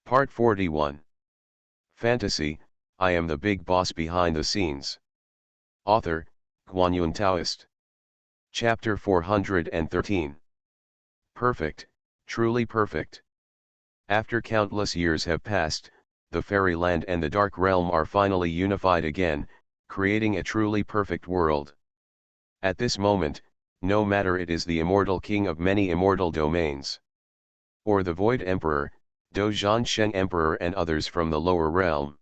Part 41. Fantasy, I am the big boss behind the scenes. Author, Guanyun Taoist. Chapter 413. Perfect, truly perfect. After countless years have passed, the fairyland and the dark realm are finally unified again, creating a truly perfect world. At this moment, no matter it is the immortal king of many immortal domains, or the Void Emperor, Do Zhansheng Emperor and others from the lower realm,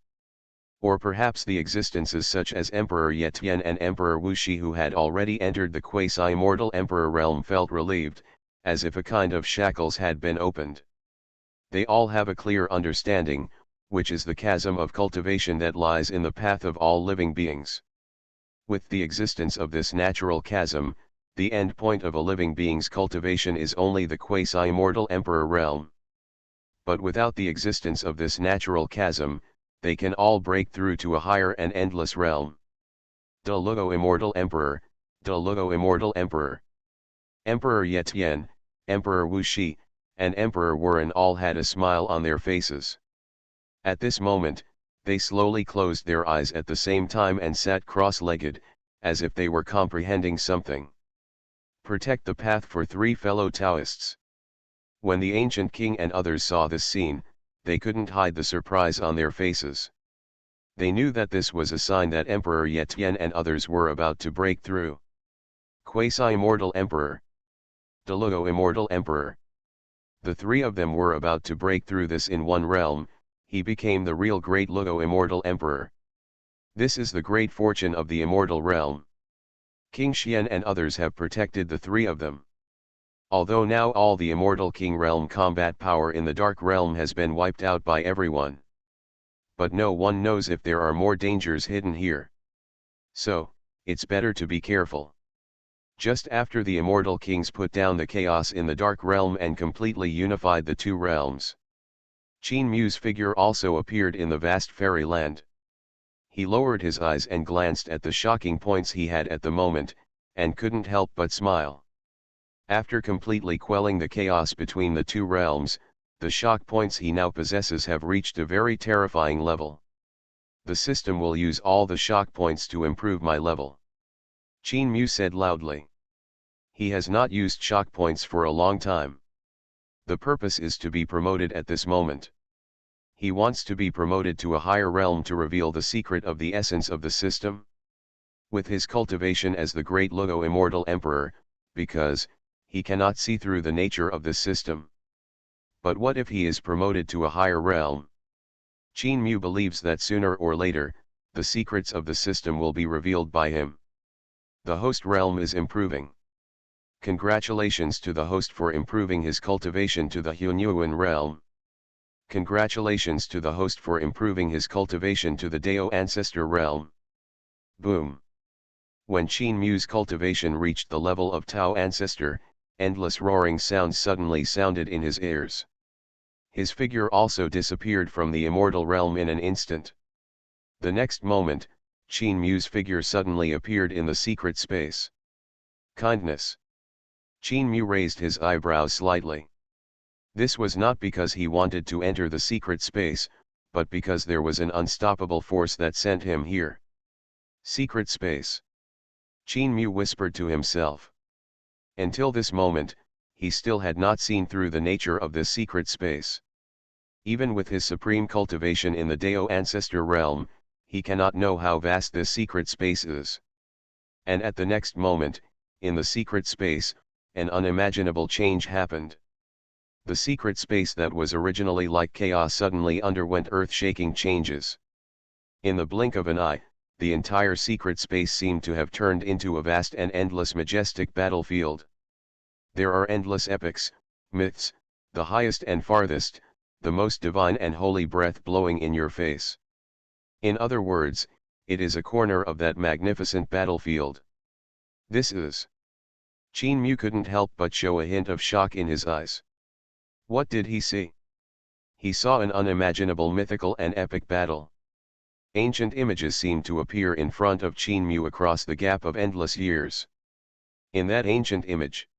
or perhaps the existences such as Emperor Yetian and Emperor Wuxi who had already entered the quasi-immortal emperor realm felt relieved, as if a kind of shackles had been opened. They all have a clear understanding, which is the chasm of cultivation that lies in the path of all living beings. With the existence of this natural chasm, the end point of a living being's cultivation is only the quasi-immortal emperor realm. But without the existence of this natural chasm, they can all break through to a higher and endless realm. De Luo Immortal Emperor, De Luo Immortal Emperor. Emperor Yetian, Emperor Wuxi, and Emperor Wuren all had a smile on their faces. At this moment, they slowly closed their eyes at the same time and sat cross-legged, as if they were comprehending something. Protect the path for three fellow Taoists. When the ancient king and others saw this scene, they couldn't hide the surprise on their faces. They knew that this was a sign that Emperor Yetian and others were about to break through. Quasi-immortal Emperor. De Luo Immortal Emperor. The three of them were about to break through this in one realm. He became the real great Luo Immortal Emperor. This is the great fortune of the immortal realm. King Xian and others have protected the three of them. Although now all the immortal king realm combat power in the dark realm has been wiped out by everyone. But no one knows if there are more dangers hidden here. So, it's better to be careful. Just after the immortal kings put down the chaos in the dark realm and completely unified the two realms, Qin Mu's figure also appeared in the vast fairyland. He lowered his eyes and glanced at the shocking points he had at the moment, and couldn't help but smile. After completely quelling the chaos between the two realms, the shock points he now possesses have reached a very terrifying level. The system will use all the shock points to improve my level. Qin Mu said loudly. He has not used shock points for a long time. The purpose is to be promoted at this moment. He wants to be promoted to a higher realm to reveal the secret of the essence of the system. With his cultivation as the great Luo Immortal Emperor, because he cannot see through the nature of this system. But what if he is promoted to a higher realm? Qin Mu believes that sooner or later, the secrets of the system will be revealed by him. The host realm is improving. Congratulations to the host for improving his cultivation to the Hunyuan realm. Congratulations to the host for improving his cultivation to the Dao Ancestor realm. Boom. When Qin Mu's cultivation reached the level of Tao Ancestor, endless roaring sounds suddenly sounded in his ears. His figure also disappeared from the immortal realm in an instant. The next moment, Qin Mu's figure suddenly appeared in the secret space. Kindness. Qin Mu raised his eyebrows slightly. This was not because he wanted to enter the secret space, but because there was an unstoppable force that sent him here. Secret space. Qin Mu whispered to himself. Until this moment, he still had not seen through the nature of this secret space. Even with his supreme cultivation in the Dao Ancestor realm, he cannot know how vast this secret space is. And at the next moment, in the secret space, an unimaginable change happened. The secret space that was originally like chaos suddenly underwent earth-shaking changes. In the blink of an eye, the entire secret space seemed to have turned into a vast and endless majestic battlefield. There are endless epics, myths, the highest and farthest, the most divine and holy breath blowing in your face. In other words, it is a corner of that magnificent battlefield. This is. Qin Mu couldn't help but show a hint of shock in his eyes. What did he see? He saw an unimaginable mythical and epic battle. Ancient images seemed to appear in front of Qin Mu across the gap of endless years. In that ancient image,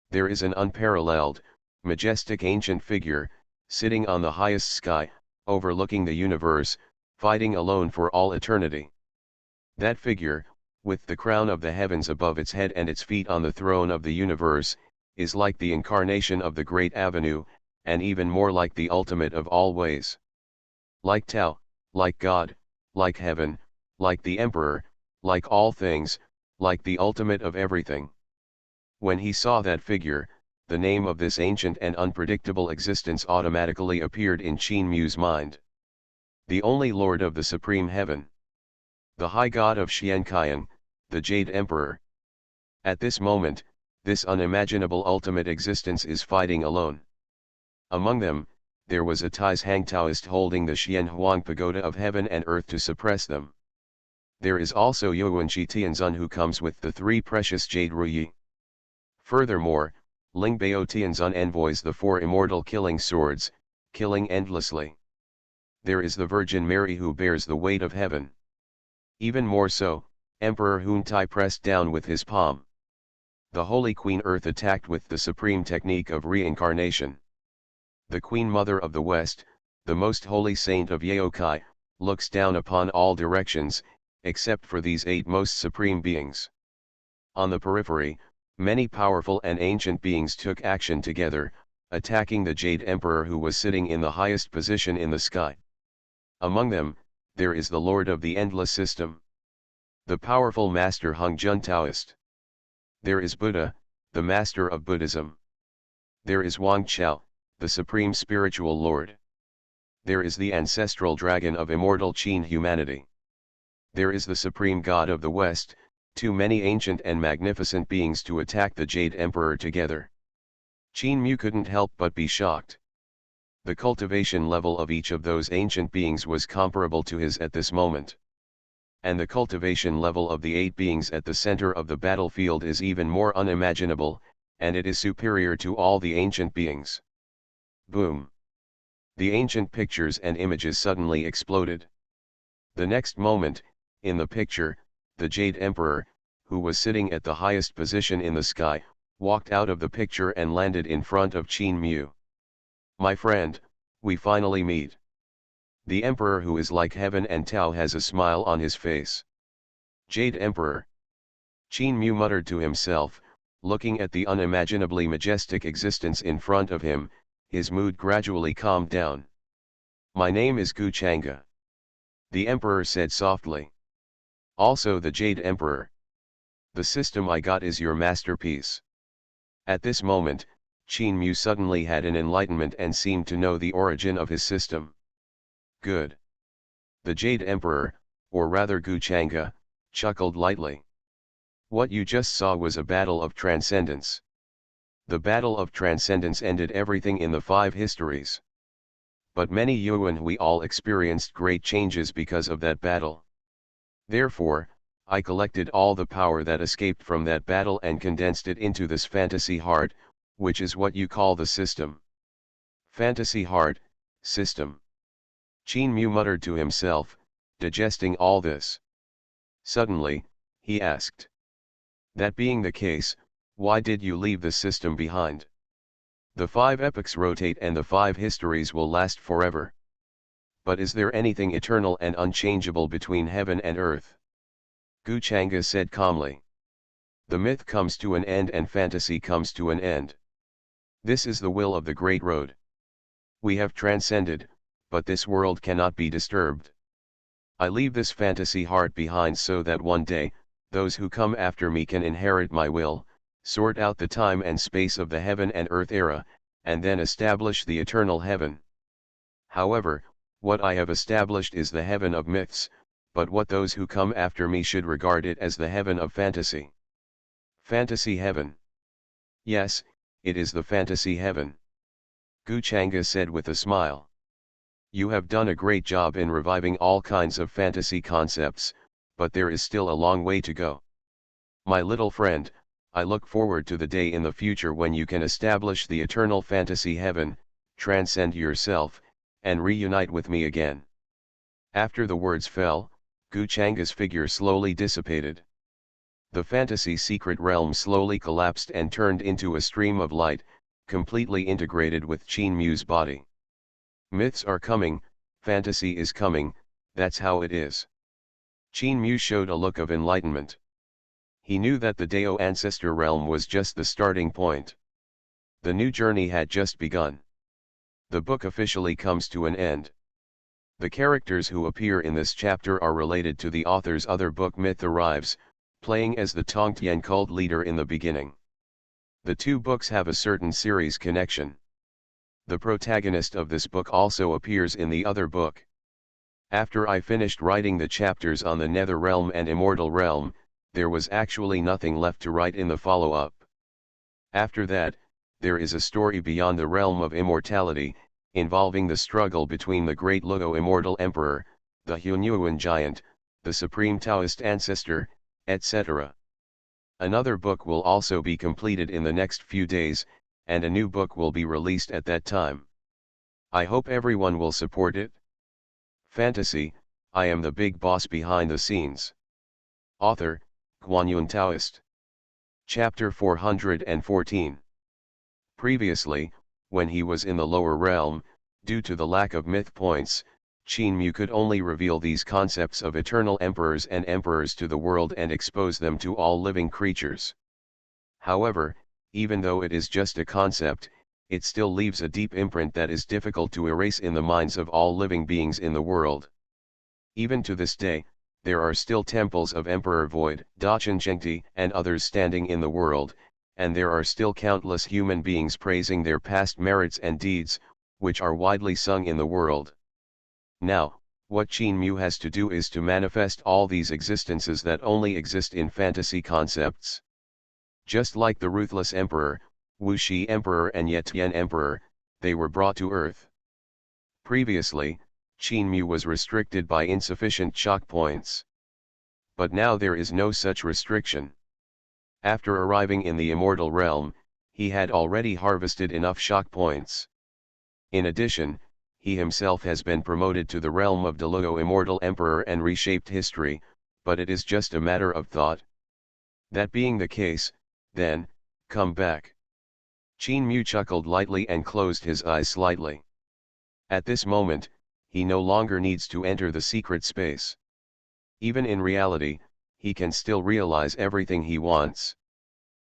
there is an unparalleled, majestic ancient figure, sitting on the highest sky, overlooking the universe, fighting alone for all eternity. That figure, with the crown of the heavens above its head and its feet on the throne of the universe, is like the incarnation of the great avenue, and even more like the ultimate of all ways. Like Tao, like God, like heaven, like the emperor, like all things, like the ultimate of everything. When he saw that figure, the name of this ancient and unpredictable existence automatically appeared in Qin Mu's mind. The only Lord of the Supreme Heaven. The High God of Xianqian, the Jade Emperor. At this moment, this unimaginable ultimate existence is fighting alone. Among them, there was a Taizhang Taoist holding the Xianhuang Pagoda of heaven and earth to suppress them. There is also Yuanqi Tianzun who comes with the three precious jade ruyi. Furthermore, Lingbao Tianzun envoys the four immortal killing swords, killing endlessly. There is the Virgin Mary who bears the weight of heaven. Even more so, Emperor Huntai pressed down with his palm. The Holy Queen Earth attacked with the supreme technique of reincarnation. The Queen Mother of the West, the most holy saint of Yaokai, looks down upon all directions, except for these 8 most supreme beings. On the periphery, many powerful and ancient beings took action together, attacking the Jade Emperor who was sitting in the highest position in the sky. Among them, there is the Lord of the Endless System. The powerful Master Hongjun Taoist. There is Buddha, the Master of Buddhism. There is Wang Chao, the Supreme Spiritual Lord. There is the ancestral dragon of immortal Qin humanity. There is the Supreme God of the West, too many ancient and magnificent beings to attack the Jade Emperor together. Qin Mu couldn't help but be shocked. The cultivation level of each of those ancient beings was comparable to his at this moment. And the cultivation level of the 8 beings at the center of the battlefield is even more unimaginable, and it is superior to all the ancient beings. Boom! The ancient pictures and images suddenly exploded. The next moment, in the picture, the Jade Emperor, who was sitting at the highest position in the sky, walked out of the picture and landed in front of Qin Mu. My friend, we finally meet. The Emperor who is like heaven and Tao has a smile on his face. Jade Emperor. Qin Mu muttered to himself, looking at the unimaginably majestic existence in front of him, his mood gradually calmed down. My name is Gu Chang'e. The Emperor said softly. Also the Jade Emperor. The system I got is your masterpiece. At this moment, Qin Mu suddenly had an enlightenment and seemed to know the origin of his system. Good. The Jade Emperor, or rather Gu Chang'e, chuckled lightly. What you just saw was a battle of transcendence. The battle of transcendence ended everything in the 5 histories. But many Yuan we all experienced great changes because of that battle. Therefore, I collected all the power that escaped from that battle and condensed it into this fantasy heart, which is what you call the system. Fantasy heart, system. Qin Mu muttered to himself, digesting all this. Suddenly, he asked. That being the case, why did you leave the system behind? The 5 epochs rotate and the 5 histories will last forever. But is there anything eternal and unchangeable between heaven and earth? Gu Chang'e said calmly. The myth comes to an end and fantasy comes to an end. This is the will of the Great Road. We have transcended, but this world cannot be disturbed. I leave this fantasy heart behind so that one day, those who come after me can inherit my will, sort out the time and space of the heaven and earth era, and then establish the eternal heaven. However, what I have established is the heaven of myths, but what those who come after me should regard it as the heaven of fantasy. Fantasy heaven. Yes, it is the fantasy heaven. Gu Chang'e said with a smile. You have done a great job in reviving all kinds of fantasy concepts, but there is still a long way to go. My little friend, I look forward to the day in the future when you can establish the eternal fantasy heaven, transcend yourself, and reunite with me again. After the words fell, Gu Chang'e's figure slowly dissipated. The fantasy secret realm slowly collapsed and turned into a stream of light, completely integrated with Qin Mu's body. Myths are coming, fantasy is coming, that's how it is. Qin Mu showed a look of enlightenment. He knew that the Dao ancestor realm was just the starting point. The new journey had just begun. The book officially comes to an end. The characters who appear in this chapter are related to the author's other book Myth Arrives, playing as the Tongtian cult leader in the beginning. The two books have a certain series connection. The protagonist of this book also appears in the other book. After I finished writing the chapters on the Nether Realm and Immortal Realm, there was actually nothing left to write in the follow-up. After that, there is a story beyond the realm of immortality, involving the struggle between the great Luo Immortal Emperor, the Hunyuan Giant, the Supreme Taoist Ancestor, etc. Another book will also be completed in the next few days, and a new book will be released at that time. I hope everyone will support it. Fantasy, I am the big boss behind the scenes. Author, Guanyun Taoist. Chapter 414. Previously, when he was in the lower realm, due to the lack of myth points, Qin Mu could only reveal these concepts of eternal emperors and emperors to the world and expose them to all living creatures. However, even though it is just a concept, it still leaves a deep imprint that is difficult to erase in the minds of all living beings in the world. Even to this day, there are still temples of Emperor Void, Dachan Zhengti, and others standing in the world, and there are still countless human beings praising their past merits and deeds, which are widely sung in the world. Now, what Qin Mu has to do is to manifest all these existences that only exist in fantasy concepts. Just like the Ruthless Emperor, Wuxi Emperor and Yetian Emperor, they were brought to Earth. Previously, Qin Mu was restricted by insufficient shock points. But now there is no such restriction. After arriving in the Immortal Realm, he had already harvested enough shock points. In addition, he himself has been promoted to the realm of Deluo Immortal Emperor and reshaped history, but it is just a matter of thought. That being the case, then, come back. Qin Mu chuckled lightly and closed his eyes slightly. At this moment, he no longer needs to enter the secret space. Even in reality, he can still realize everything he wants.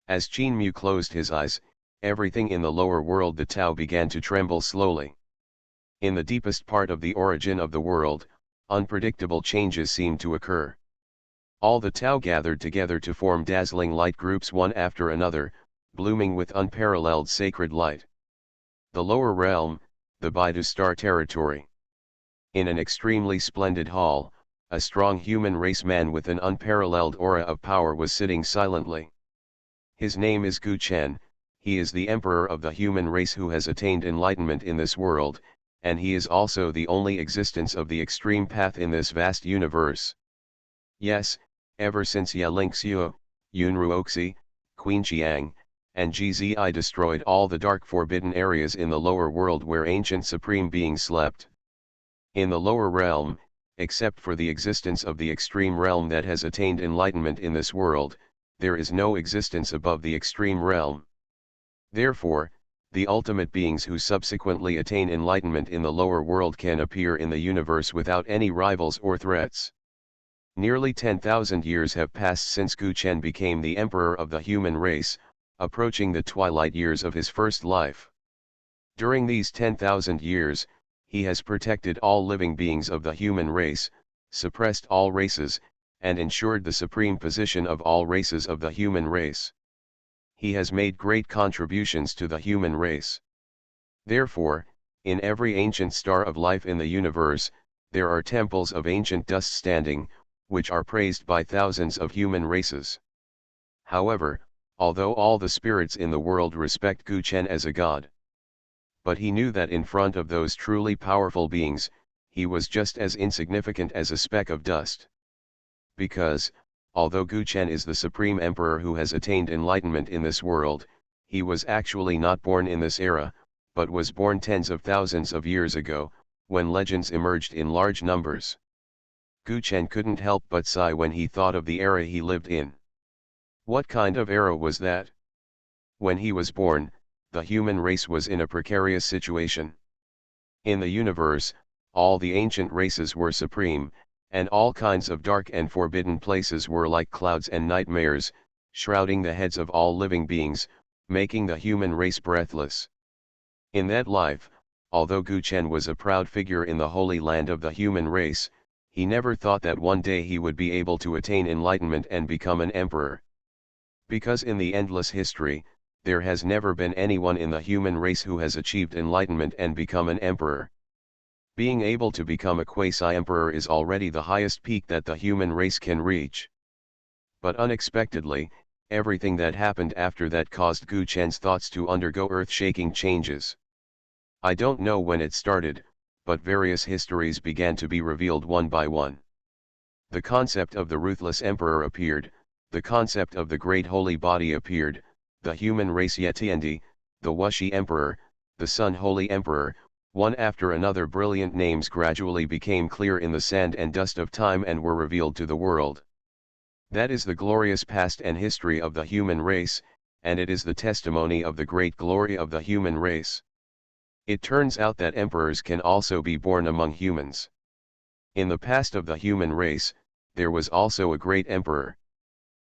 As Qin Mu closed his eyes, everything in the lower world, the Tao, began to tremble slowly. In the deepest part of the origin of the world, unpredictable changes seemed to occur. All the Tao gathered together to form dazzling light groups one after another, blooming with unparalleled sacred light. The lower realm, the Baidu Star territory. In an extremely splendid hall, a strong human race man with an unparalleled aura of power was sitting silently. His name is Gu Chen, he is the emperor of the human race who has attained enlightenment in this world, and he is also the only existence of the extreme path in this vast universe. Yes, ever since Ye Lingxiu, Yun Ruoxi, Queen Qiang, and Gzi destroyed all the dark forbidden areas in the lower world where ancient supreme beings slept. In the lower realm, except for the existence of the extreme realm that has attained enlightenment in this world, there is no existence above the extreme realm. Therefore, the ultimate beings who subsequently attain enlightenment in the lower world can appear in the universe without any rivals or threats. Nearly 10,000 years have passed since Gu Chen became the emperor of the human race, approaching the twilight years of his first life. During these 10,000 years, he has protected all living beings of the human race, suppressed all races, and ensured the supreme position of all races of the human race. He has made great contributions to the human race. Therefore, in every ancient star of life in the universe, there are temples of ancient dust standing, which are praised by thousands of human races. However, although all the spirits in the world respect Gu Chen as a god, but he knew that in front of those truly powerful beings, he was just as insignificant as a speck of dust. Because, although Gu Chen is the supreme emperor who has attained enlightenment in this world, he was actually not born in this era, but was born tens of thousands of years ago, when legends emerged in large numbers. Gu Chen couldn't help but sigh when he thought of the era he lived in. What kind of era was that? When he was born, the human race was in a precarious situation. In the universe, all the ancient races were supreme, and all kinds of dark and forbidden places were like clouds and nightmares, shrouding the heads of all living beings, making the human race breathless. In that life, although Gu Chen was a proud figure in the holy land of the human race, he never thought that one day he would be able to attain enlightenment and become an emperor. Because in the endless history, there has never been anyone in the human race who has achieved enlightenment and become an emperor. Being able to become a quasi-emperor is already the highest peak that the human race can reach. But unexpectedly, everything that happened after that caused Gu Chen's thoughts to undergo earth-shaking changes. I don't know when it started, but various histories began to be revealed one by one. The concept of the ruthless emperor appeared, the concept of the great holy body appeared, the human race Yetiandi, the Wuxi emperor, the Sun Holy emperor, one after another brilliant names gradually became clear in the sand and dust of time and were revealed to the world. That is the glorious past and history of the human race, and it is the testimony of the great glory of the human race. It turns out that emperors can also be born among humans. In the past of the human race, there was also a great emperor.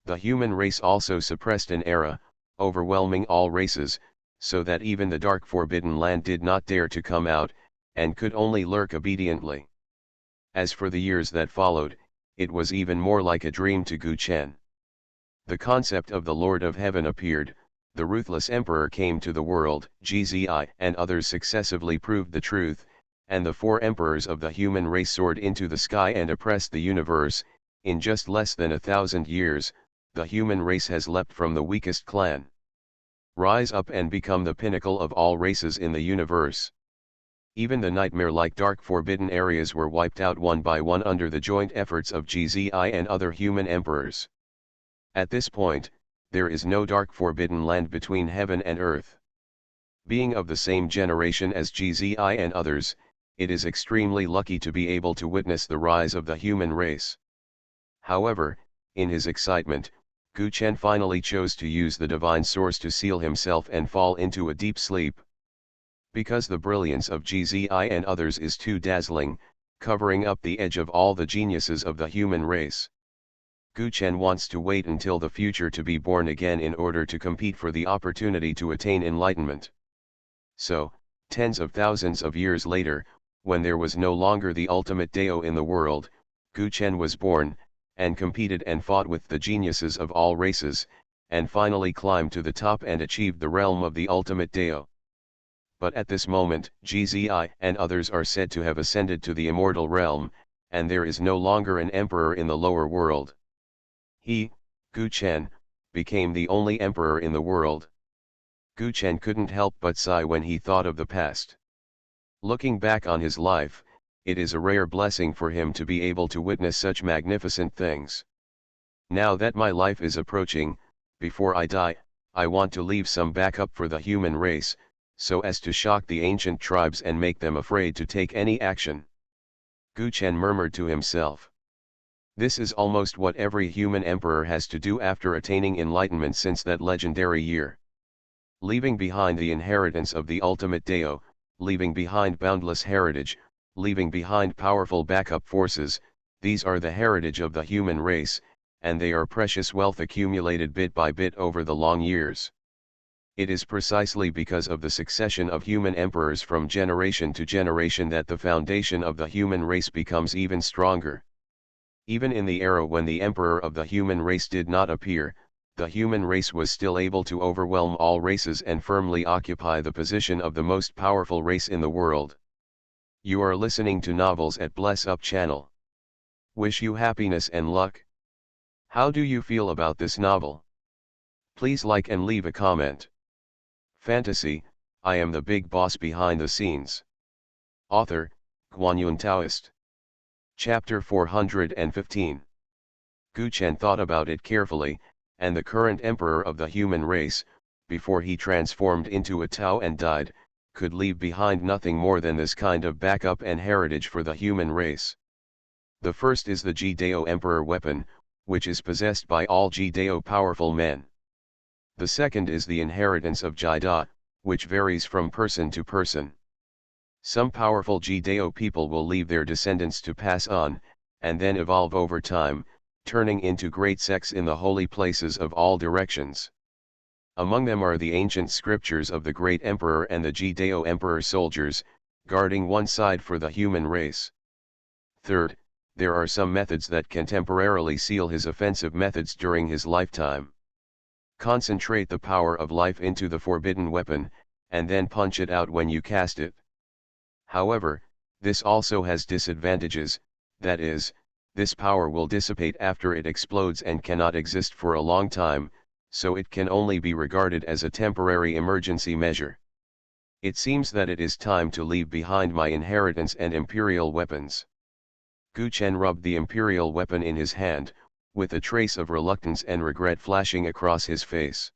The human race also suppressed an era, overwhelming all races, so that even the dark forbidden land did not dare to come out, and could only lurk obediently. As for the years that followed, it was even more like a dream to Gu Chen. The concept of the Lord of Heaven appeared, the ruthless emperor came to the world, Gzi and others successively proved the truth, and the four emperors of the human race soared into the sky and oppressed the universe. In just less than 1,000 years, the human race has leapt from the weakest clan. Rise up and become the pinnacle of all races in the universe. Even the nightmare-like dark forbidden areas were wiped out one by one under the joint efforts of Gzi and other human emperors. At this point, there is no dark forbidden land between heaven and earth. Being of the same generation as Gzi and others, it is extremely lucky to be able to witness the rise of the human race. However, in his excitement, Gu Chen finally chose to use the divine source to seal himself and fall into a deep sleep. Because the brilliance of Gzi and others is too dazzling, covering up the edge of all the geniuses of the human race. Gu Chen wants to wait until the future to be born again in order to compete for the opportunity to attain enlightenment. So, tens of thousands of years later, when there was no longer the ultimate Dao in the world, Gu Chen was born, and competed and fought with the geniuses of all races, and finally climbed to the top and achieved the realm of the ultimate Dao. But at this moment, Gzi and others are said to have ascended to the immortal realm, and there is no longer an emperor in the lower world. He, Gu Chen, became the only emperor in the world. Gu Chen couldn't help but sigh when he thought of the past. Looking back on his life, it is a rare blessing for him to be able to witness such magnificent things. Now that my life is approaching, before I die, I want to leave some backup for the human race, so as to shock the ancient tribes and make them afraid to take any action. Gu Chen murmured to himself. This is almost what every human emperor has to do after attaining enlightenment since that legendary year. Leaving behind the inheritance of the ultimate Dao, leaving behind boundless heritage, leaving behind powerful backup forces, these are the heritage of the human race, and they are precious wealth accumulated bit by bit over the long years. It is precisely because of the succession of human emperors from generation to generation that the foundation of the human race becomes even stronger. Even in the era when the emperor of the human race did not appear, the human race was still able to overwhelm all races and firmly occupy the position of the most powerful race in the world. You are listening to Novels at Bless Up channel. Wish you happiness and luck. How do you feel about this novel? Please like and leave a comment. Fantasy, I am the big boss behind the scenes. Author, Guanyun Taoist. Chapter 415. Gu Chen thought about it carefully, and the current emperor of the human race, before he transformed into a Tao and died, could leave behind nothing more than this kind of backup and heritage for the human race. The first is the Ji-Dao Emperor weapon, which is possessed by all Ji-Dao powerful men. The second is the inheritance of Ji-Da, which varies from person to person. Some powerful Jideo people will leave their descendants to pass on, and then evolve over time, turning into great sects in the holy places of all directions. Among them are the ancient scriptures of the great emperor and the Jideo emperor soldiers, guarding one side for the human race. Third, there are some methods that can temporarily seal his offensive methods during his lifetime. Concentrate the power of life into the forbidden weapon, and then punch it out when you cast it. However, this also has disadvantages, that is, this power will dissipate after it explodes and cannot exist for a long time, so it can only be regarded as a temporary emergency measure. It seems that it is time to leave behind my inheritance and imperial weapons. Gu Chen rubbed the imperial weapon in his hand, with a trace of reluctance and regret flashing across his face.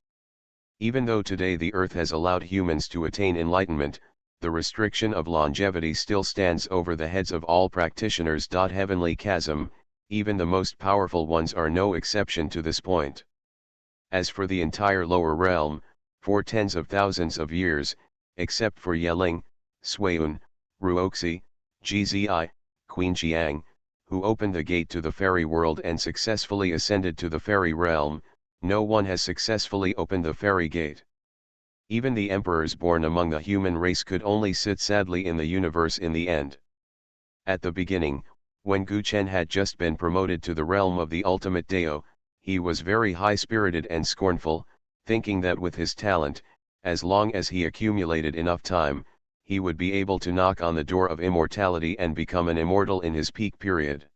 Even though today the earth has allowed humans to attain enlightenment, the restriction of longevity still stands over the heads of all practitioners. Heavenly chasm, even the most powerful ones are no exception to this point. As for the entire lower realm, for tens of thousands of years, except for Yeling, Suiyun, Ruoxi, Gzi, Queen Jiang, who opened the gate to the fairy world and successfully ascended to the fairy realm, no one has successfully opened the fairy gate. Even the emperors born among the human race could only sit sadly in the universe in the end. At the beginning, when Gu Chen had just been promoted to the realm of the ultimate Dao, he was very high-spirited and scornful, thinking that with his talent, as long as he accumulated enough time, he would be able to knock on the door of immortality and become an immortal in his peak period.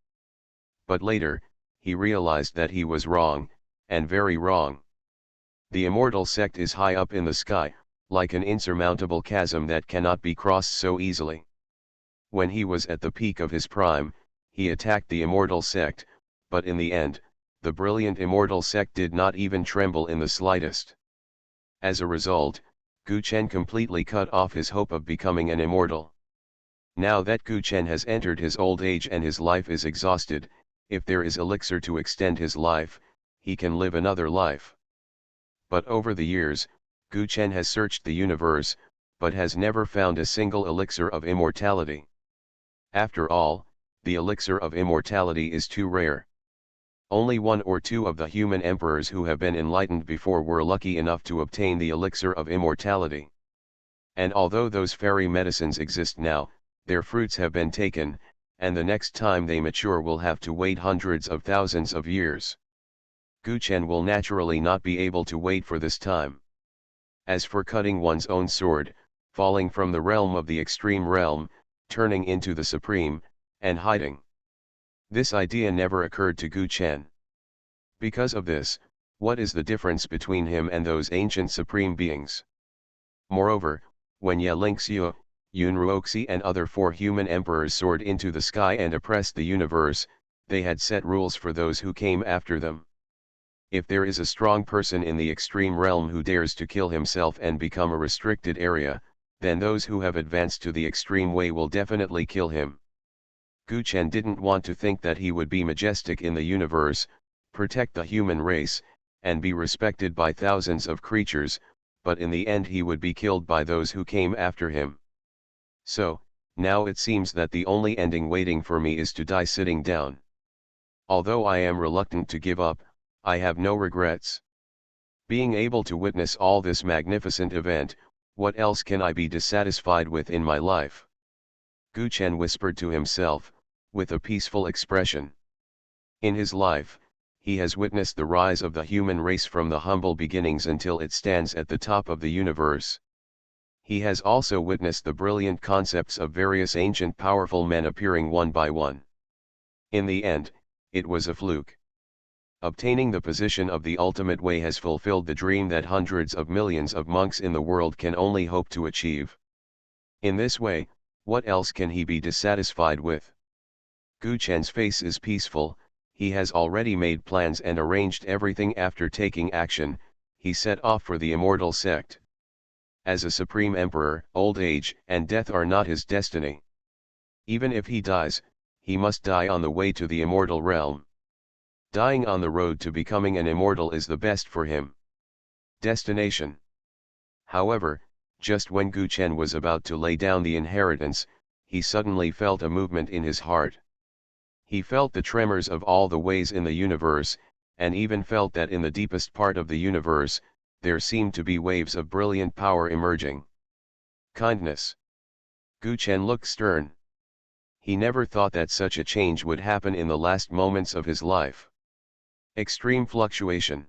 But later, he realized that he was wrong, and very wrong. The immortal sect is high up in the sky, like an insurmountable chasm that cannot be crossed so easily. When he was at the peak of his prime, he attacked the immortal sect, but in the end, the brilliant immortal sect did not even tremble in the slightest. As a result, Gu Chen completely cut off his hope of becoming an immortal. Now that Gu Chen has entered his old age and his life is exhausted, if there is elixir to extend his life, he can live another life. But over the years, Gu Chen has searched the universe, but has never found a single elixir of immortality. After all, the elixir of immortality is too rare. Only one or two of the human emperors who have been enlightened before were lucky enough to obtain the elixir of immortality. And although those fairy medicines exist now, their fruits have been taken, and the next time they mature will have to wait hundreds of thousands of years. Gu Chen will naturally not be able to wait for this time. As for cutting one's own sword, falling from the realm of the extreme realm, turning into the supreme, and hiding. This idea never occurred to Gu Chen. Because of this, what is the difference between him and those ancient supreme beings? Moreover, when Ye Lingxiu, Yun Ruoxi and other four human emperors soared into the sky and oppressed the universe, they had set rules for those who came after them. If there is a strong person in the extreme realm who dares to kill himself and become a restricted area, then those who have advanced to the extreme way will definitely kill him. Gu Chen didn't want to think that he would be majestic in the universe, protect the human race, and be respected by thousands of creatures, but in the end he would be killed by those who came after him. So, now it seems that the only ending waiting for me is to die sitting down. Although I am reluctant to give up, I have no regrets. Being able to witness all this magnificent event, what else can I be dissatisfied with in my life? Gu Chen whispered to himself, with a peaceful expression. In his life, he has witnessed the rise of the human race from the humble beginnings until it stands at the top of the universe. He has also witnessed the brilliant concepts of various ancient powerful men appearing one by one. In the end, it was a fluke. Obtaining the position of the ultimate way has fulfilled the dream that hundreds of millions of monks in the world can only hope to achieve. In this way, what else can he be dissatisfied with? Gu Chen's face is peaceful, he has already made plans and arranged everything. After taking action, he set off for the immortal sect. As a supreme emperor, old age and death are not his destiny. Even if he dies, he must die on the way to the immortal realm. Dying on the road to becoming an immortal is the best for him. Destination. However, Just when Gu Chen was about to lay down the inheritance, he suddenly felt a movement in his heart. He felt the tremors of all the ways in the universe, and even felt that in the deepest part of the universe, there seemed to be waves of brilliant power emerging. Kindness. Gu Chen looked stern. He never thought that such a change would happen in the last moments of his life. Extreme fluctuation.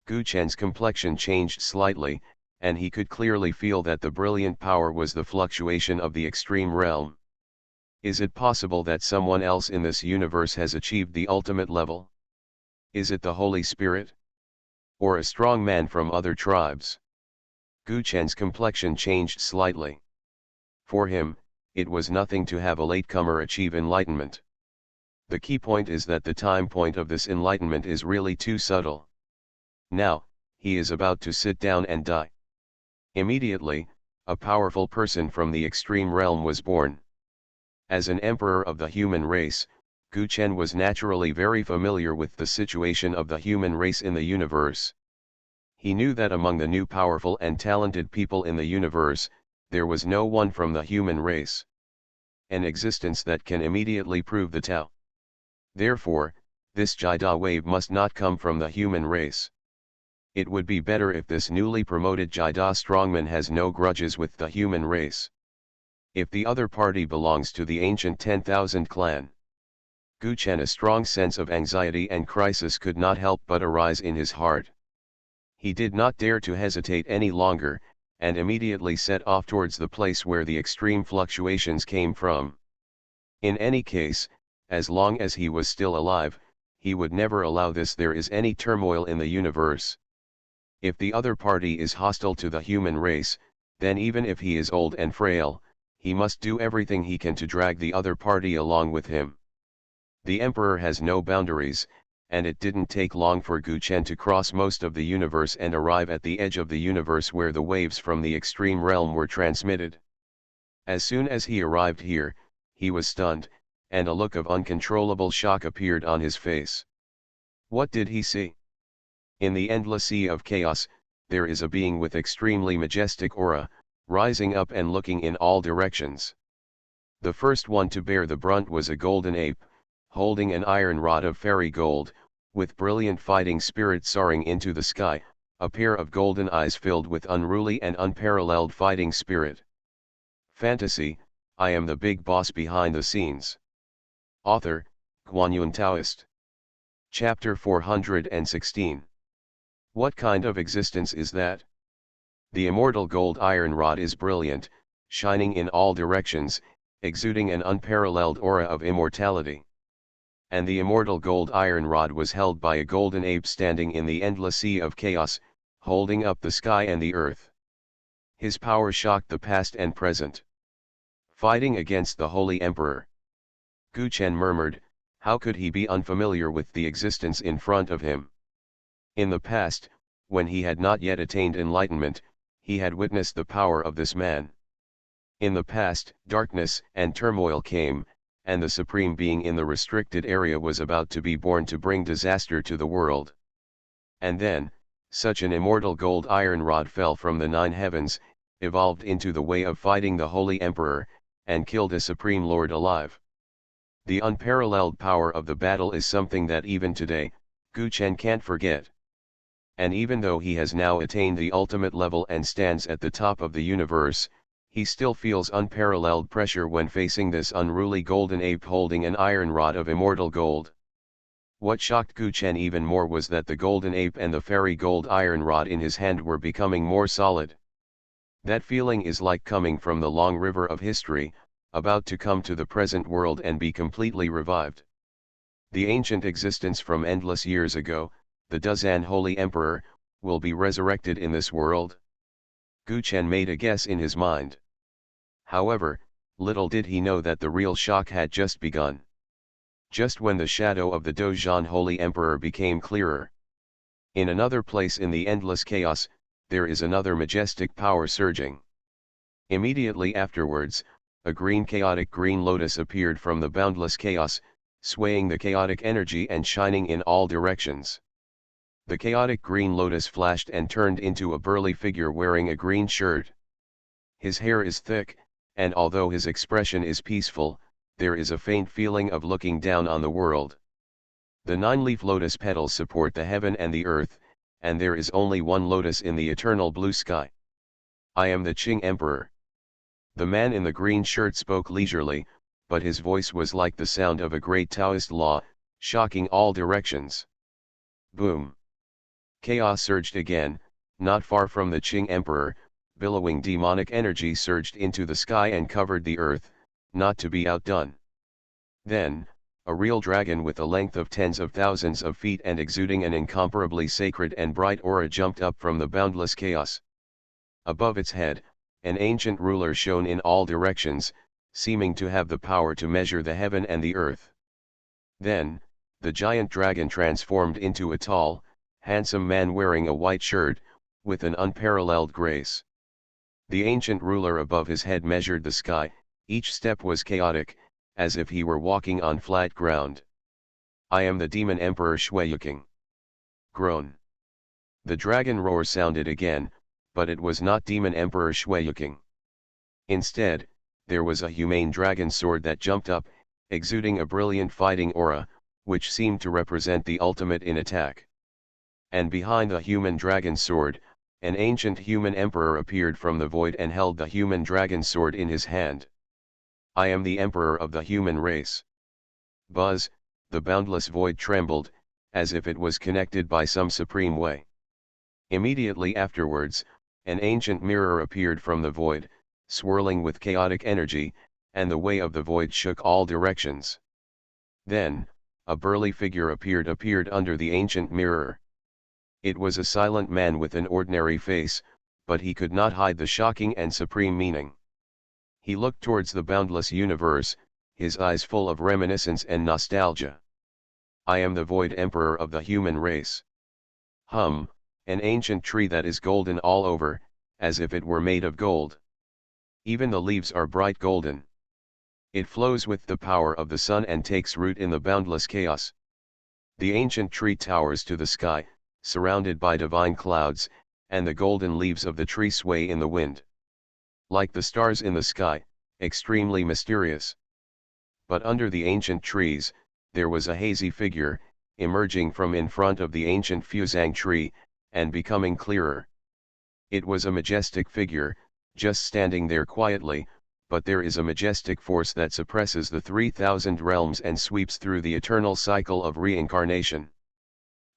Gu Chen's complexion changed slightly, and he could clearly feel that the brilliant power was the fluctuation of the extreme realm. Is it possible that someone else in this universe has achieved the ultimate level? Is it the Holy Spirit? Or a strong man from other tribes? Gu Chen's complexion changed slightly. For him, it was nothing to have a latecomer achieve enlightenment. The key point is that the time point of this enlightenment is really too subtle. Now, he is about to sit down and die. Immediately, a powerful person from the extreme realm was born. As an emperor of the human race, Gu Chen was naturally very familiar with the situation of the human race in the universe. He knew that among the new powerful and talented people in the universe, there was no one from the human race. An existence that can immediately prove the Tao. Therefore, this Jida wave must not come from the human race. It would be better if this newly promoted Jida strongman has no grudges with the human race. If the other party belongs to the ancient 10,000 clan. Gu Chen, a strong sense of anxiety and crisis could not help but arise in his heart. He did not dare to hesitate any longer, and immediately set off towards the place where the extreme fluctuations came from. In any case, as long as he was still alive, he would never allow there is any turmoil in the universe. If the other party is hostile to the human race, then even if he is old and frail, he must do everything he can to drag the other party along with him. The emperor has no boundaries, and it didn't take long for Gu Chen to cross most of the universe and arrive at the edge of the universe where the waves from the extreme realm were transmitted. As soon as he arrived here, he was stunned, and a look of uncontrollable shock appeared on his face. What did he see? In the endless sea of chaos, there is a being with extremely majestic aura, rising up and looking in all directions. The first one to bear the brunt was a golden ape, holding an iron rod of fairy gold, with brilliant fighting spirit soaring into the sky, a pair of golden eyes filled with unruly and unparalleled fighting spirit. Fantasy, I am the big boss behind the scenes. Author, Guanyun Taoist. Chapter 416. What kind of existence is that? The immortal gold iron rod is brilliant, shining in all directions, exuding an unparalleled aura of immortality. And the immortal gold iron rod was held by a golden ape standing in the endless sea of chaos, holding up the sky and the earth. His power shocked the past and present. Fighting against the Holy Emperor. Gu Chen murmured, how could he be unfamiliar with the existence in front of him? In the past, when he had not yet attained enlightenment, he had witnessed the power of this man. In the past, darkness and turmoil came, and the Supreme Being in the restricted area was about to be born to bring disaster to the world. And then, such an immortal gold iron rod fell from the 9 heavens, evolved into the way of fighting the Holy Emperor, and killed a Supreme Lord alive. The unparalleled power of the battle is something that even today, Gu Chen can't forget. And even though he has now attained the ultimate level and stands at the top of the universe, he still feels unparalleled pressure when facing this unruly golden ape holding an iron rod of immortal gold. What shocked Gu Chen even more was that the golden ape and the fairy gold iron rod in his hand were becoming more solid. That feeling is like coming from the long river of history, about to come to the present world and be completely revived. The ancient existence from endless years ago, the Duzan Holy Emperor, will be resurrected in this world. Gu Chen made a guess in his mind. However, little did he know that the real shock had just begun. Just when the shadow of the Dozhan Holy Emperor became clearer. In another place in the endless chaos, there is another majestic power surging. Immediately afterwards, a green chaotic green lotus appeared from the boundless chaos, swaying the chaotic energy and shining in all directions. The chaotic green lotus flashed and turned into a burly figure wearing a green shirt. His hair is thick, and although his expression is peaceful, there is a faint feeling of looking down on the world. The 9-leaf lotus petals support the heaven and the earth, and there is only one lotus in the eternal blue sky. I am the Qing Emperor. The man in the green shirt spoke leisurely, but his voice was like the sound of a great Taoist law, shocking all directions. Boom! Chaos surged again, not far from the Qing Emperor. Billowing demonic energy surged into the sky and covered the earth, not to be outdone. Then, a real dragon with a length of tens of thousands of feet and exuding an incomparably sacred and bright aura jumped up from the boundless chaos. Above its head, an ancient ruler shone in all directions, seeming to have the power to measure the heaven and the earth. Then, the giant dragon transformed into a tall, handsome man wearing a white shirt, with an unparalleled grace. The ancient ruler above his head measured the sky, each step was chaotic, as if he were walking on flat ground. I am the demon emperor Shuiyuking. Groan. The dragon roar sounded again, but it was not demon emperor Shuiyuking. Instead, there was a humane dragon sword that jumped up, exuding a brilliant fighting aura, which seemed to represent the ultimate in attack. And behind the human dragon sword, an ancient human emperor appeared from the void and held the human dragon sword in his hand. I am the emperor of the human race. Buzz, the boundless void trembled, as if it was connected by some supreme way. Immediately afterwards, an ancient mirror appeared from the void, swirling with chaotic energy, and the way of the void shook all directions. Then, a burly figure appeared under the ancient mirror. It was a silent man with an ordinary face, but he could not hide the shocking and supreme meaning. He looked towards the boundless universe, his eyes full of reminiscence and nostalgia. I am the Void Emperor of the human race. An ancient tree that is golden all over, as if it were made of gold. Even the leaves are bright golden. It flows with the power of the sun and takes root in the boundless chaos. The ancient tree towers to the sky, surrounded by divine clouds, and the golden leaves of the tree sway in the wind. Like the stars in the sky, extremely mysterious. But under the ancient trees, there was a hazy figure, emerging from in front of the ancient fusang tree, and becoming clearer. It was a majestic figure, just standing there quietly, but there is a majestic force that suppresses the 3,000 realms and sweeps through the eternal cycle of reincarnation.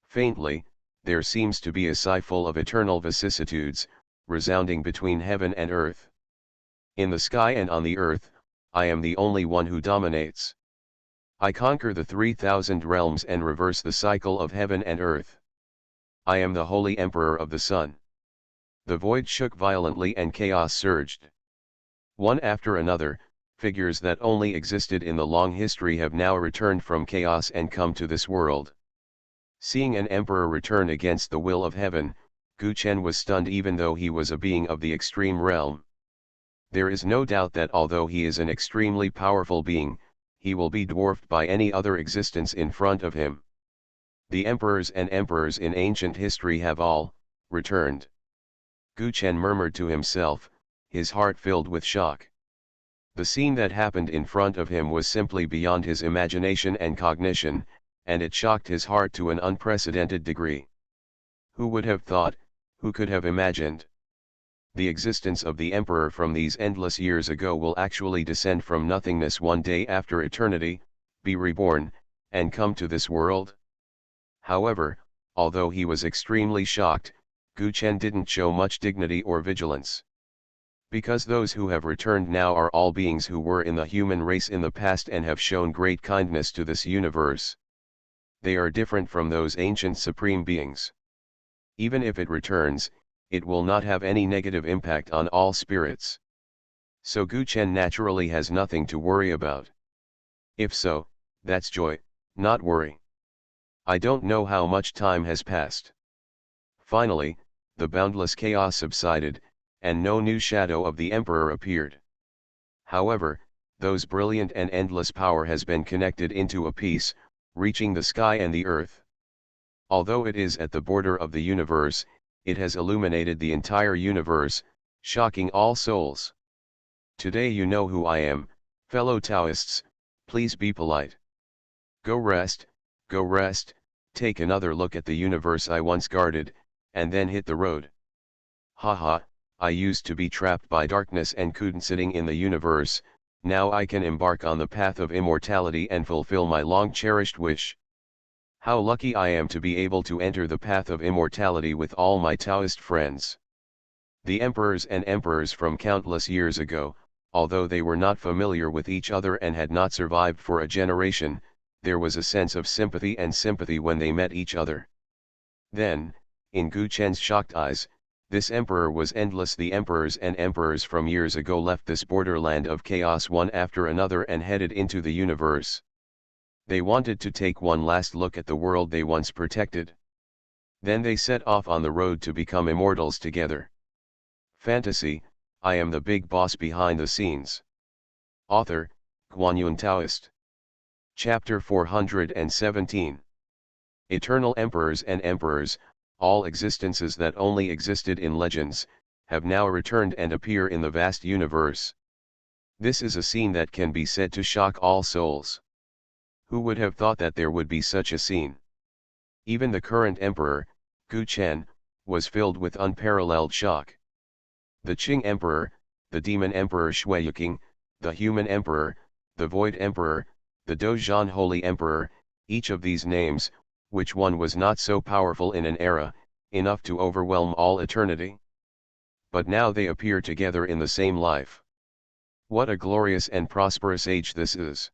Faintly, there seems to be a sigh full of eternal vicissitudes, resounding between heaven and earth. In the sky and on the earth, I am the only one who dominates. I conquer the 3,000 realms and reverse the cycle of heaven and earth. I am the holy emperor of the sun. The void shook violently and chaos surged. One after another, figures that only existed in the long history have now returned from chaos and come to this world. Seeing an emperor return against the will of heaven, Gu Chen was stunned even though he was a being of the extreme realm. There is no doubt that although he is an extremely powerful being, he will be dwarfed by any other existence in front of him. The emperors and emperors in ancient history have all returned. Gu Chen murmured to himself, his heart filled with shock. The scene that happened in front of him was simply beyond his imagination and cognition, and it shocked his heart to an unprecedented degree. Who would have thought, who could have imagined? The existence of the emperor from these endless years ago will actually descend from nothingness one day after eternity, be reborn, and come to this world? However, although he was extremely shocked, Gu Chen didn't show much dignity or vigilance. Because those who have returned now are all beings who were in the human race in the past and have shown great kindness to this universe. They are different from those ancient supreme beings. Even if it returns, it will not have any negative impact on all spirits. So Gu Chen naturally has nothing to worry about. If so, that's joy, not worry. I don't know how much time has passed. Finally, the boundless chaos subsided, and no new shadow of the emperor appeared. However, those brilliant and endless power has been connected into a piece, reaching the sky and the earth. Although it is at the border of the universe, it has illuminated the entire universe, shocking all souls. Today you know who I am, fellow Taoists, please be polite. Go rest, take another look at the universe I once guarded, and then hit the road. Haha, I used to be trapped by darkness and couldn't sitting in the universe, now I can embark on the path of immortality and fulfill my long-cherished wish. How lucky I am to be able to enter the path of immortality with all my Taoist friends. The emperors and emperors from countless years ago, although they were not familiar with each other and had not survived for a generation, there was a sense of sympathy when they met each other. Then, in Gu Chen's shocked eyes, this emperor was endless. The emperors and emperors from years ago left this borderland of chaos one after another and headed into the universe. They wanted to take one last look at the world they once protected. Then they set off on the road to become immortals together. Fantasy, I am the big boss behind the scenes. Author, Guanyun Taoist. Chapter 417. Eternal emperors and emperors, all existences that only existed in legends, have now returned and appear in the vast universe. This is a scene that can be said to shock all souls. Who would have thought that there would be such a scene? Even the current emperor, Gu Chen, was filled with unparalleled shock. The Qing emperor, the demon emperor Shuiyuqing, the human emperor, the void emperor, the Dozhan holy emperor, each of these names, which one was not so powerful in an era, enough to overwhelm all eternity? But now they appear together in the same life. What a glorious and prosperous age this is!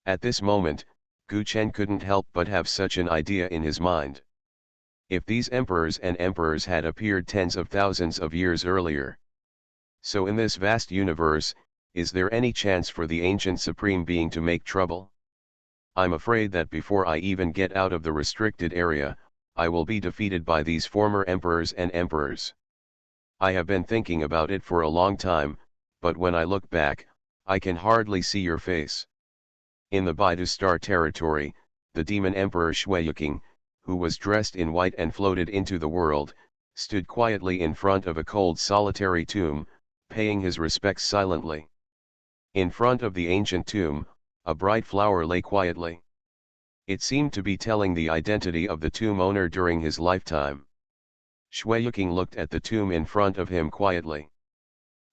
At this moment, Gu Chen couldn't help but have such an idea in his mind. If these emperors and emperors had appeared tens of thousands of years earlier. So in this vast universe, is there any chance for the ancient supreme being to make trouble? I'm afraid that before I even get out of the restricted area, I will be defeated by these former emperors and emperors. I have been thinking about it for a long time, but when I look back, I can hardly see your face. In the Baidu Star territory, the demon emperor Shuiyuqing, who was dressed in white and floated into the world, stood quietly in front of a cold solitary tomb, paying his respects silently. In front of the ancient tomb, a bright flower lay quietly. It seemed to be telling the identity of the tomb owner during his lifetime. Shuiyuqing looked at the tomb in front of him quietly.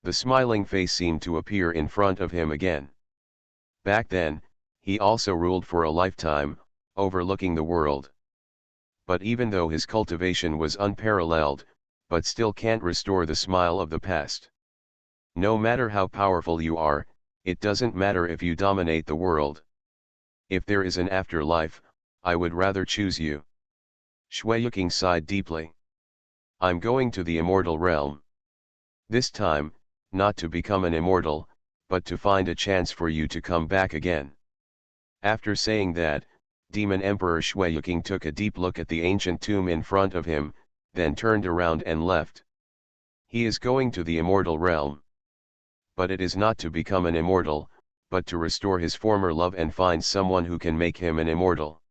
The smiling face seemed to appear in front of him again. Back then, he also ruled for a lifetime, overlooking the world. But even though his cultivation was unparalleled, but still can't restore the smile of the past. No matter how powerful you are, it doesn't matter if you dominate the world. If there is an afterlife, I would rather choose you. Shuiyuqing sighed deeply. I'm going to the immortal realm. This time, not to become an immortal, but to find a chance for you to come back again. After saying that, Demon Emperor Shuiyuqing took a deep look at the ancient tomb in front of him, then turned around and left. He is going to the immortal realm. But it is not to become an immortal, but to restore his former love and find someone who can make him an immortal.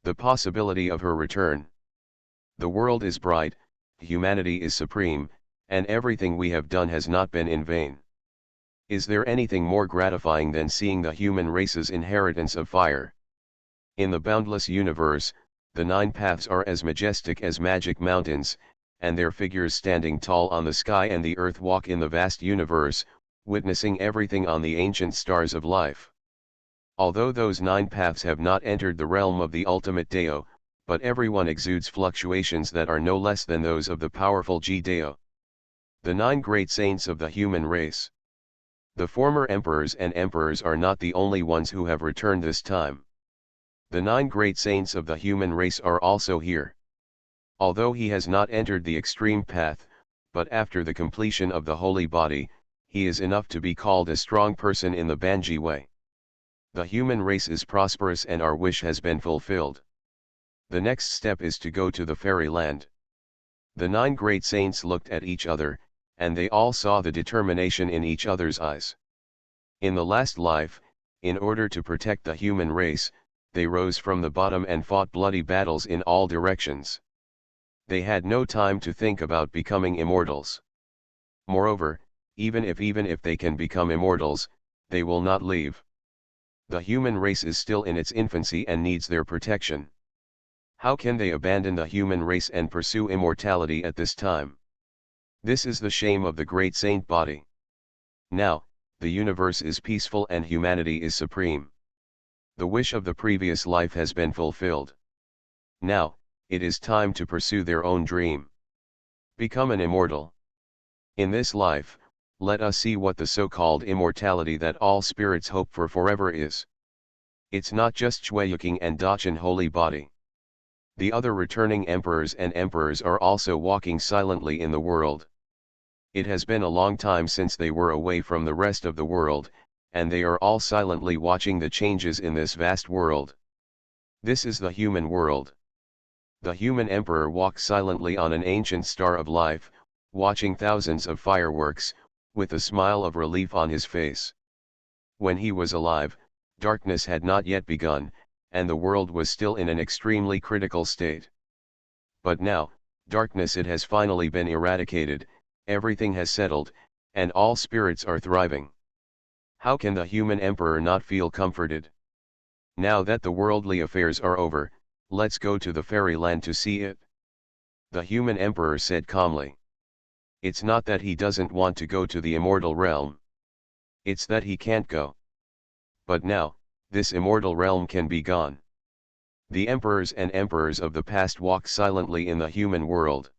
The possibility of her return. The world is bright, humanity is supreme, and everything we have done has not been in vain. Is there anything more gratifying than seeing the human race's inheritance of fire? In the boundless universe, the 9 paths are as majestic as magic mountains, and their figures standing tall on the sky and the earth walk in the vast universe, witnessing everything on the ancient stars of life. Although those 9 paths have not entered the realm of the ultimate Dao, but everyone exudes fluctuations that are no less than those of the powerful Ji-Dao. The 9 great saints of the human race. The former emperors and emperors are not the only ones who have returned this time. The 9 great saints of the human race are also here. Although he has not entered the extreme path, but after the completion of the holy body, he is enough to be called a strong person in the Banji way. The human race is prosperous and our wish has been fulfilled. The next step is to go to the fairyland. The 9 great saints looked at each other, and they all saw the determination in each other's eyes. In the last life, in order to protect the human race, they rose from the bottom and fought bloody battles in all directions. They had no time to think about becoming immortals. Moreover, even if they can become immortals, they will not leave. The human race is still in its infancy and needs their protection. How can they abandon the human race and pursue immortality at this time? This is the shame of the great saint body. Now, the universe is peaceful and humanity is supreme. The wish of the previous life has been fulfilled. Now, it is time to pursue their own dream. Become an immortal. In this life, let us see what the so-called immortality that all spirits hope for forever is. It's not just Chueyuking and Dachan holy body. The other returning emperors and emperors are also walking silently in the world. It has been a long time since they were away from the rest of the world, and they are all silently watching the changes in this vast world. This is the human world. The human emperor walks silently on an ancient star of life, watching thousands of fireworks, with a smile of relief on his face. When he was alive, darkness had not yet begun, and the world was still in an extremely critical state. But now, darkness it has finally been eradicated, everything has settled, and all spirits are thriving. How can the human emperor not feel comforted? Now that the worldly affairs are over, let's go to the fairyland to see it. The human emperor said calmly. It's not that he doesn't want to go to the immortal realm. It's that he can't go. But now, this immortal realm can be gone. The emperors and emperors of the past walk silently in the human world.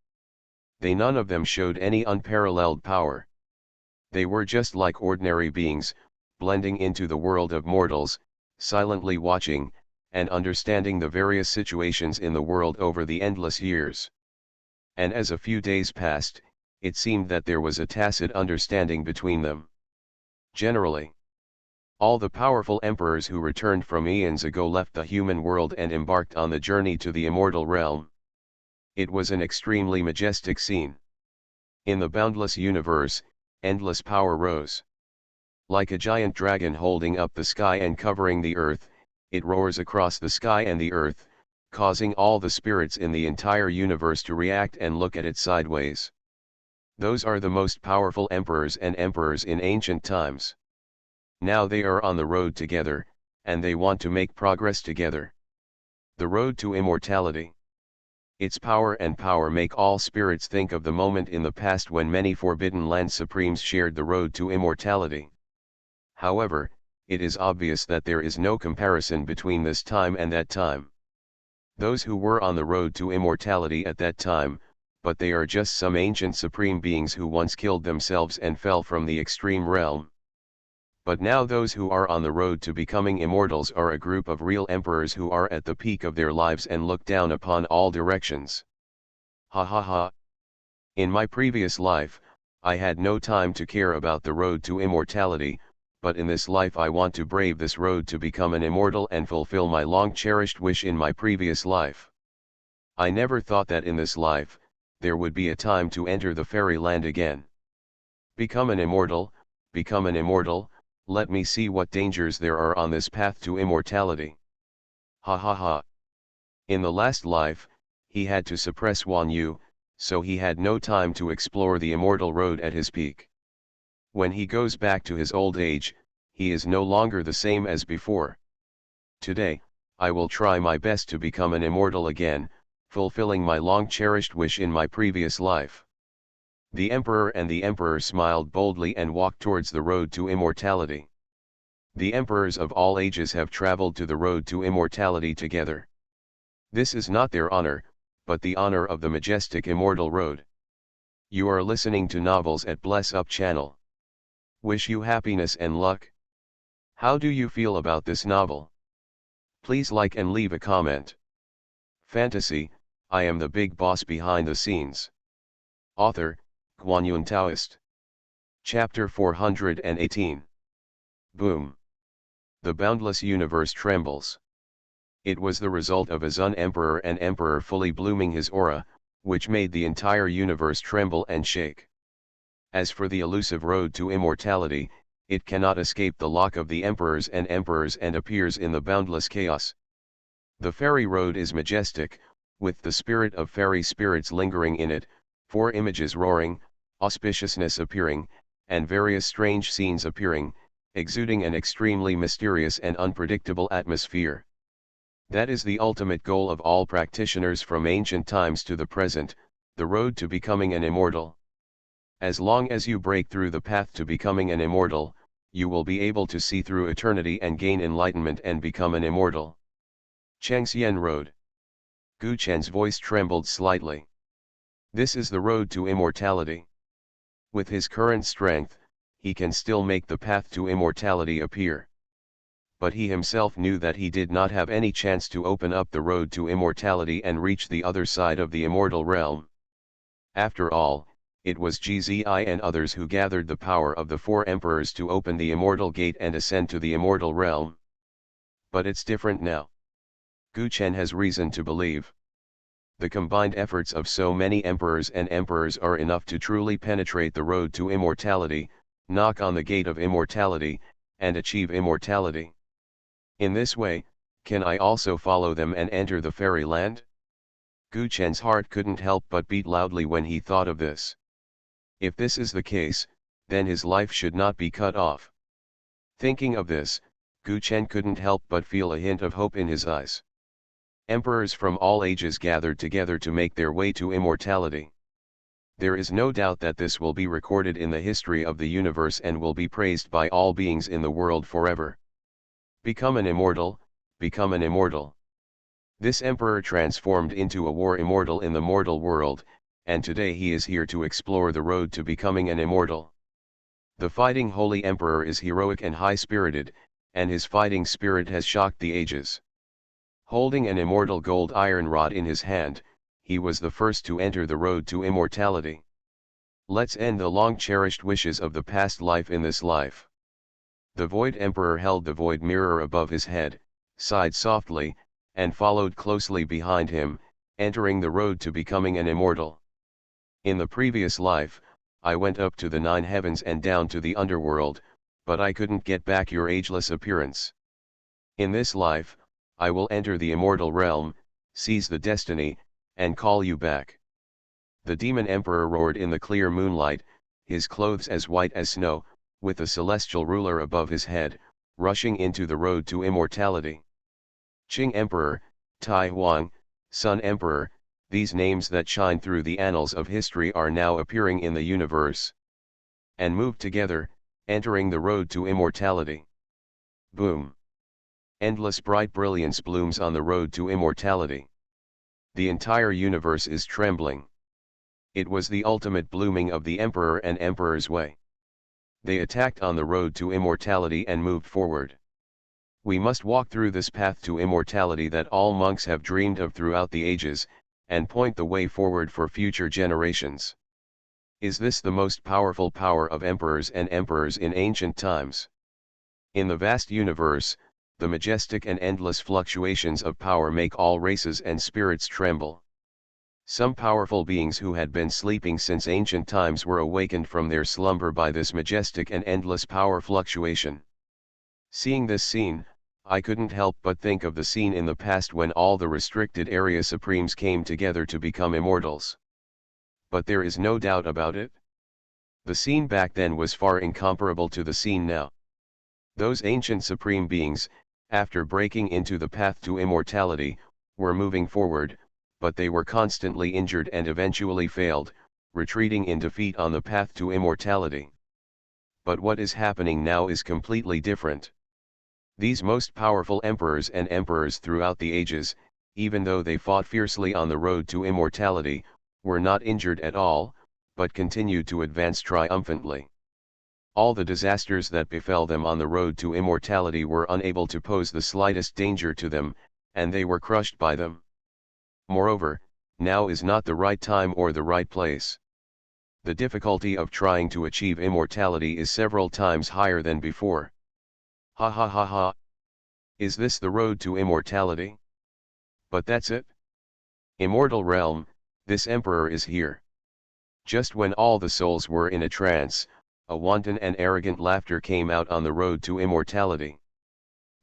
They none of them showed any unparalleled power. They were just like ordinary beings, blending into the world of mortals, silently watching, and understanding the various situations in the world over the endless years. And as a few days passed, it seemed that there was a tacit understanding between them. Generally, all the powerful emperors who returned from eons ago left the human world and embarked on the journey to the immortal realm. It was an extremely majestic scene. In the boundless universe, endless power rose. Like a giant dragon holding up the sky and covering the earth, it roars across the sky and the earth, causing all the spirits in the entire universe to react and look at it sideways. Those are the most powerful emperors and emperors in ancient times. Now they are on the road together, and they want to make progress together. The road to immortality. Its power and power make all spirits think of the moment in the past when many Forbidden Land Supremes shared the road to immortality. However, it is obvious that there is no comparison between this time and that time. Those who were on the road to immortality at that time, but they are just some ancient supreme beings who once killed themselves and fell from the extreme realm. But now those who are on the road to becoming immortals are a group of real emperors who are at the peak of their lives and look down upon all directions. Ha ha ha. In my previous life, I had no time to care about the road to immortality, but in this life I want to brave this road to become an immortal and fulfill my long-cherished wish in my previous life. I never thought that in this life, there would be a time to enter the fairyland again. Become an immortal, let me see what dangers there are on this path to immortality. Ha ha ha. In the last life, he had to suppress Wan Yu, so he had no time to explore the immortal road at his peak. When he goes back to his old age, he is no longer the same as before. Today, I will try my best to become an immortal again, fulfilling my long-cherished wish in my previous life. The emperor and the emperor smiled boldly and walked towards the road to immortality. The emperors of all ages have traveled to the road to immortality together. This is not their honor, but the honor of the majestic immortal road. You are listening to Novels at Bless Up channel. Wish you happiness and luck. How do you feel about this novel? Please like and leave a comment. Fantasy, I am the big boss behind the scenes. Author, Guanyun Taoist. Chapter 418. Boom. The boundless universe trembles. It was the result of a Zun Emperor and Emperor fully blooming his aura, which made the entire universe tremble and shake. As for the elusive road to immortality, it cannot escape the lock of the emperors and appears in the boundless chaos. The fairy road is majestic, with the spirit of fairy spirits lingering in it, 4 images roaring, auspiciousness appearing, and various strange scenes appearing, exuding an extremely mysterious and unpredictable atmosphere. That is the ultimate goal of all practitioners from ancient times to the present, the road to becoming an immortal. As long as you break through the path to becoming an immortal, you will be able to see through eternity and gain enlightenment and become an immortal. Chengxian Road. Gu Chen's voice trembled slightly. This is the road to immortality. With his current strength, he can still make the path to immortality appear. But he himself knew that he did not have any chance to open up the road to immortality and reach the other side of the immortal realm. After all, it was Gzi and others who gathered the power of the four emperors to open the immortal gate and ascend to the immortal realm. But it's different now. Gu Chen has reason to believe. The combined efforts of so many emperors and emperors are enough to truly penetrate the road to immortality, knock on the gate of immortality, and achieve immortality. In this way, can I also follow them and enter the fairyland? Gu Chen's heart couldn't help but beat loudly when he thought of this. If this is the case, then his life should not be cut off. Thinking of this, Gu Chen couldn't help but feel a hint of hope in his eyes. Emperors from all ages gathered together to make their way to immortality. There is no doubt that this will be recorded in the history of the universe and will be praised by all beings in the world forever. Become an immortal, become an immortal. This emperor transformed into a war immortal in the mortal world, and today he is here to explore the road to becoming an immortal. The fighting holy emperor is heroic and high-spirited, and his fighting spirit has shocked the ages. Holding an immortal gold iron rod in his hand, he was the first to enter the road to immortality. Let's end the long-cherished wishes of the past life in this life. The Void Emperor held the void mirror above his head, sighed softly, and followed closely behind him, entering the road to becoming an immortal. In the previous life, I went up to the 9 heavens and down to the underworld, but I couldn't get back your ageless appearance. In this life, I will enter the immortal realm, seize the destiny, and call you back. The demon emperor roared in the clear moonlight, his clothes as white as snow, with the celestial ruler above his head, rushing into the road to immortality. Qing Emperor, Tai Huang, Sun Emperor, these names that shine through the annals of history are now appearing in the universe. And move together, entering the road to immortality. Boom! Endless bright brilliance blooms on the road to immortality. The entire universe is trembling. It was the ultimate blooming of the Emperor and Emperor's way. They attacked on the road to immortality and moved forward. We must walk through this path to immortality that all monks have dreamed of throughout the ages, and point the way forward for future generations. Is this the most powerful power of emperors and emperors in ancient times? In the vast universe, the majestic and endless fluctuations of power make all races and spirits tremble. Some powerful beings who had been sleeping since ancient times were awakened from their slumber by this majestic and endless power fluctuation. Seeing this scene, I couldn't help but think of the scene in the past when all the restricted area supremes came together to become immortals. But there is no doubt about it. The scene back then was far incomparable to the scene now. Those ancient supreme beings, after breaking into the path to immortality, were moving forward, but they were constantly injured and eventually failed, retreating in defeat on the path to immortality. But what is happening now is completely different. These most powerful emperors and emperors throughout the ages, even though they fought fiercely on the road to immortality, were not injured at all, but continued to advance triumphantly. All the disasters that befell them on the road to immortality were unable to pose the slightest danger to them, and they were crushed by them. Moreover, now is not the right time or the right place. The difficulty of trying to achieve immortality is several times higher than before. Ha ha ha ha. Is this the road to immortality? But that's it. Immortal realm, this emperor is here. Just when all the souls were in a trance, a wanton and arrogant laughter came out on the road to immortality.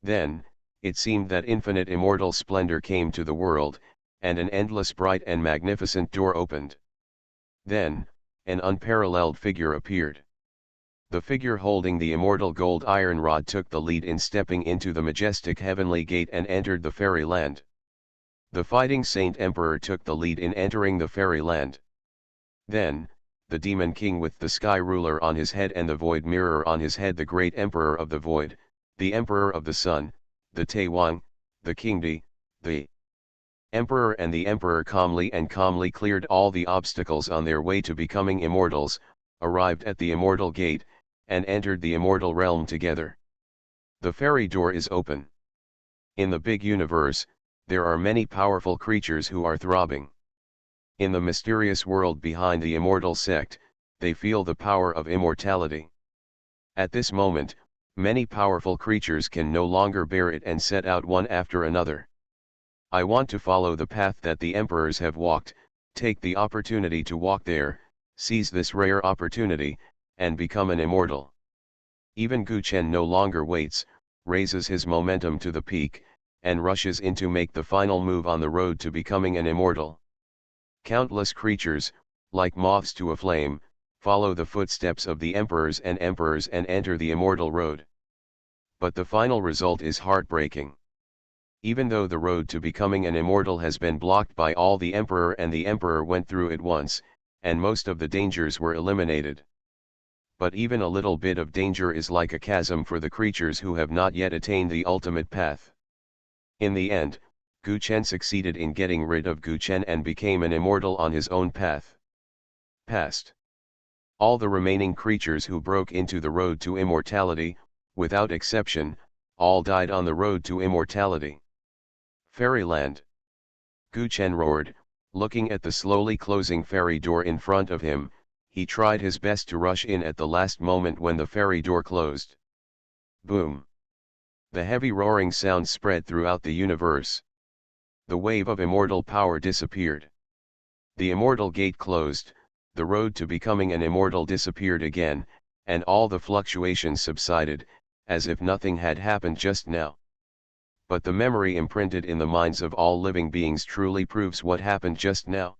Then, it seemed that infinite immortal splendor came to the world, and an endless bright and magnificent door opened. Then, an unparalleled figure appeared. The figure holding the immortal gold iron rod took the lead in stepping into the majestic heavenly gate and entered the fairyland. The fighting Saint Emperor took the lead in entering the fairyland. Then, the Demon King with the Sky Ruler on his head and the Void Mirror on his head, the Great Emperor of the Void, the Emperor of the Sun, the Taewang, the Kingdi, the Emperor and the Emperor calmly cleared all the obstacles on their way to becoming immortals, arrived at the immortal gate, and entered the immortal realm together. The fairy door is open. In the big universe, there are many powerful creatures who are throbbing. In the mysterious world behind the immortal sect, they feel the power of immortality. At this moment, many powerful creatures can no longer bear it and set out one after another. I want to follow the path that the emperors have walked, take the opportunity to walk there, seize this rare opportunity, and become an immortal. Even Gu Chen no longer waits, raises his momentum to the peak, and rushes in to make the final move on the road to becoming an immortal. Countless creatures, like moths to a flame, follow the footsteps of the emperors and enter the immortal road. But the final result is heartbreaking. Even though the road to becoming an immortal has been blocked by all the emperor went through it once, and most of the dangers were eliminated. But even a little bit of danger is like a chasm for the creatures who have not yet attained the ultimate path. In the end, Gu Chen succeeded in getting rid of Gu Chen and became an immortal on his own path. Past. All the remaining creatures who broke into the road to immortality, without exception, all died on the road to immortality. Fairyland. Gu Chen roared, looking at the slowly closing fairy door in front of him. He tried his best to rush in at the last moment when the fairy door closed. Boom! The heavy roaring sound spread throughout the universe. The wave of immortal power disappeared. The immortal gate closed, the road to becoming an immortal disappeared again, and all the fluctuations subsided, as if nothing had happened just now. But the memory imprinted in the minds of all living beings truly proves what happened just now.